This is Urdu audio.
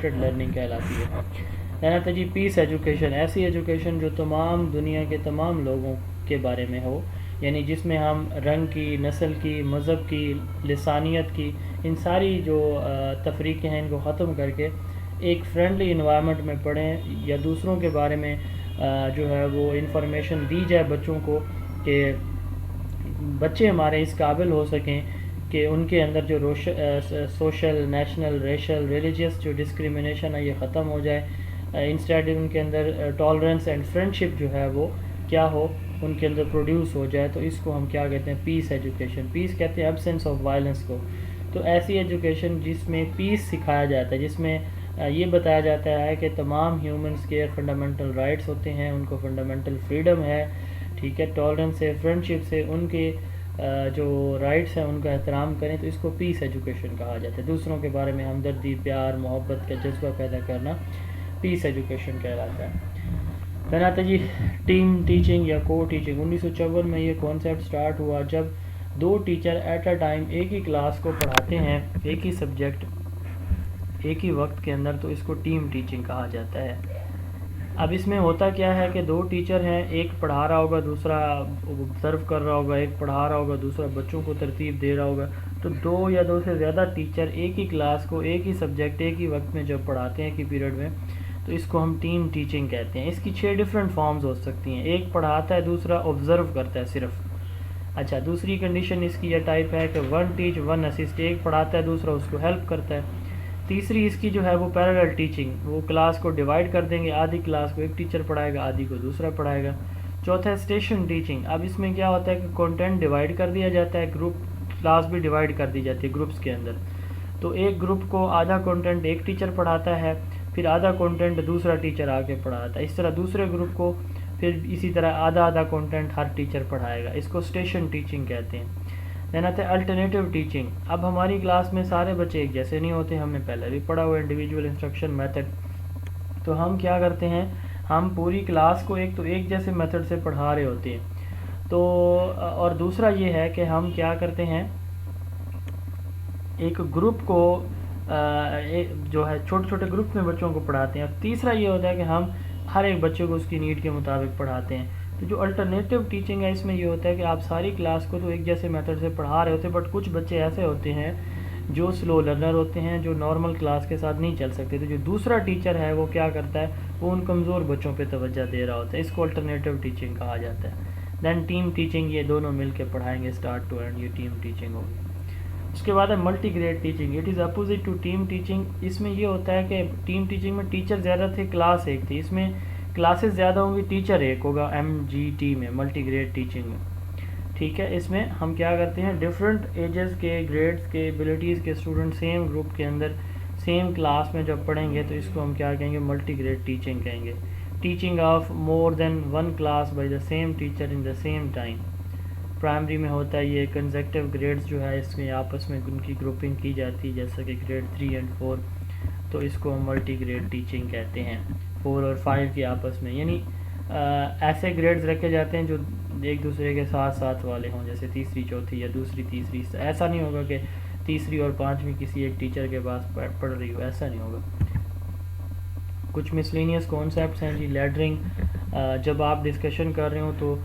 سپورٹڈ لرننگ کہلاتی ہے. دین آتا جی پیس ایجوکیشن, ایسی ایجوکیشن جو تمام دنیا کے تمام لوگوں کے بارے میں ہو, یعنی جس میں ہم رنگ کی, نسل کی, مذہب کی, لسانیت کی, ان ساری جو تفریقیں ہیں ان کو ختم کر کے ایک فرینڈلی انوائرمنٹ میں پڑھیں, یا دوسروں کے بارے میں جو ہے وہ انفارمیشن دی جائے بچوں کو, کہ بچے ہمارے اس قابل ہو سکیں کہ ان کے اندر جو سوشل, نیشنل, ریشل, ریلیجیس جو ڈسکریمنیشن ہے یہ ختم ہو جائے. انسٹیڈ ان کے اندر ٹالرنس اینڈ فرینڈشپ جو ہے وہ کیا ہو, ان کے اندر پروڈیوس ہو جائے. تو اس کو ہم کیا کہتے ہیں, پیس ایجوکیشن. پیس کہتے ہیں ایبسنس آف وائلنس کو. تو ایسی ایجوکیشن جس میں پیس سکھایا جاتا ہے, جس میں یہ بتایا جاتا ہے کہ تمام ہیومنس کے فنڈامنٹل رائٹس ہوتے ہیں, ان کو فنڈامنٹل فریڈم ہے, ٹھیک ہے, ٹالرنس سے, فرینڈشپ سے, ان کے جو رائٹس ہیں ان کا احترام کریں. تو اس کو پیس ایجوکیشن کہا جاتا ہے. دوسروں کے بارے میں ہمدردی, پیار, محبت کا جذبہ پیدا کرنا پیس ایجوکیشن کہلاتا ہے. پھر آتا ہے جی ٹیم ٹیچنگ یا کو ٹیچنگ. 1954 میں یہ کانسیپٹ سٹارٹ ہوا جب 2 ٹیچر ایٹ اے ٹائم ایک ہی کلاس کو پڑھاتے ہیں, ایک ہی سبجیکٹ ایک ہی وقت کے اندر. تو اس کو ٹیم ٹیچنگ کہا جاتا ہے. اب اس میں ہوتا کیا ہے کہ 2 ٹیچر ہیں, ایک پڑھا رہا ہوگا, دوسرا آبزرو کر رہا ہوگا, ایک پڑھا رہا ہوگا, دوسرا بچوں کو ترتیب دے رہا ہوگا. تو 2 یا 2 سے زیادہ ٹیچر ایک ہی کلاس کو, ایک ہی سبجیکٹ ایک ہی وقت میں جب پڑھاتے ہیں, ایک ہی پیریڈ میں, تو اس کو ہم ٹیم ٹیچنگ کہتے ہیں. اس کی 6 ڈفرینٹ فارمز ہو سکتی ہیں. ایک پڑھاتا ہے, دوسرا آبزرو کرتا ہے صرف. اچھا, دوسری کنڈیشن اس کی یہ ٹائپ ہے کہ 1 ٹیچ 1 اسسٹ. ایک پڑھاتا ہے, دوسرا اس کو ہیلپ کرتا ہے. تیسری اس کی جو ہے وہ پیرالل ٹیچنگ, وہ کلاس کو ڈیوائڈ کر دیں گے, آدھی کلاس کو ایک ٹیچر پڑھائے گا, آدھی کو دوسرا پڑھائے گا. چوتھا ہے اسٹیشن ٹیچنگ. اب اس میں کیا ہوتا ہے کہ کنٹینٹ ڈیوائڈ کر دیا جاتا ہے, گروپ کلاس بھی ڈیوائڈ کر دی جاتی ہے گروپس کے اندر. تو ایک گروپ کو آدھا کنٹینٹ ایک ٹیچر پڑھاتا ہے, پھر آدھا کنٹینٹ دوسرا ٹیچر آ کے پڑھاتا ہے. اس طرح دوسرے گروپ کو پھر اسی طرح آدھا آدھا کنٹینٹ ہر ٹیچر پڑھائے گا. اس کو اسٹیشن ٹیچنگ کہتے ہیں. دین آتا ہے الٹرنیٹیو ٹیچنگ. اب ہماری کلاس میں سارے بچے ایک جیسے نہیں ہوتے, ہم نے پہلے بھی پڑھا ہوا انڈیویجول انسٹرکشن میتھڈ. تو ہم کیا کرتے ہیں, ہم پوری کلاس کو ایک جیسے میتھڈ سے پڑھا رہے ہوتے ہیں. تو اور دوسرا یہ ہے کہ ہم کیا کرتے ہیں, ایک گروپ کو جو ہے چھوٹے چھوٹے گروپ میں بچوں کو پڑھاتے ہیں. اور تیسرا یہ ہوتا ہے کہ ہم ہر ایک بچے کو اس کی نیڈ کے مطابق پڑھاتے ہیں. تو جو الٹرنیٹیو ٹیچنگ ہے, اس میں یہ ہوتا ہے کہ آپ ساری کلاس کو تو ایک جیسے میتھڈ سے پڑھا رہے ہوتے ہیں, بٹ کچھ بچے ایسے ہوتے ہیں جو سلو لرنر ہوتے ہیں, جو نارمل کلاس کے ساتھ نہیں چل سکتے. تو جو دوسرا ٹیچر ہے وہ کیا کرتا ہے, وہ ان کمزور بچوں پہ توجہ دے رہا ہوتا ہے. اس کو الٹرنیٹیو ٹیچنگ کہا جاتا ہے. دین ٹیم ٹیچنگ, یہ دونوں مل کے پڑھائیں گے اسٹارٹ ٹو اینڈ, یہ ٹیم ٹیچنگ ہوگی. اس کے بعد ہے multi grade teaching. It is opposite to team teaching. اس میں یہ ہوتا ہے کہ ٹیم ٹیچنگ میں ٹیچر زیادہ تھے, کلاس ایک تھی. اس میں کلاسز زیادہ ہوں گی, ٹیچر ایک ہوگا. MGT میں, ملٹی گریڈ ٹیچنگ میں, ٹھیک ہے. اس میں ہم کیا کرتے ہیں, ڈفرینٹ ایجز کے, گریڈز کے, ایبلٹیز کے اسٹوڈنٹ سیم گروپ کے اندر سیم کلاس میں جب پڑھیں گے, تو اس کو ہم کیا کہیں گے, ملٹی گریڈ ٹیچنگ کہیں گے. Teaching of more than 1 class by the same teacher in the same time. Primary میں ہوتا ہے یہ کنزیکٹیو گریڈز جو ہے, اس میں آپس میں ان کی گروپنگ کی جاتی ہے, جیسا کہ گریڈ 3 اور 4. تو اس کو ہم ملٹی گریڈ ٹیچنگ کہتے ہیں. 4 اور 5 کے آپس میں, یعنی ایسے گریڈز رکھے جاتے ہیں جو ایک دوسرے کے ساتھ ساتھ والے ہوں, جیسے تیسری چوتھی یا دوسری تیسری. ایسا نہیں ہوگا کہ تیسری اور 5ویں کسی ایک ٹیچر کے پاس پڑھ رہی ہو, ایسا نہیں ہوگا. کچھ مسلینیس کانسیپٹس ہیں جی. لیڈرنگ, جب آپ ڈسکشن کر رہے ہوں تو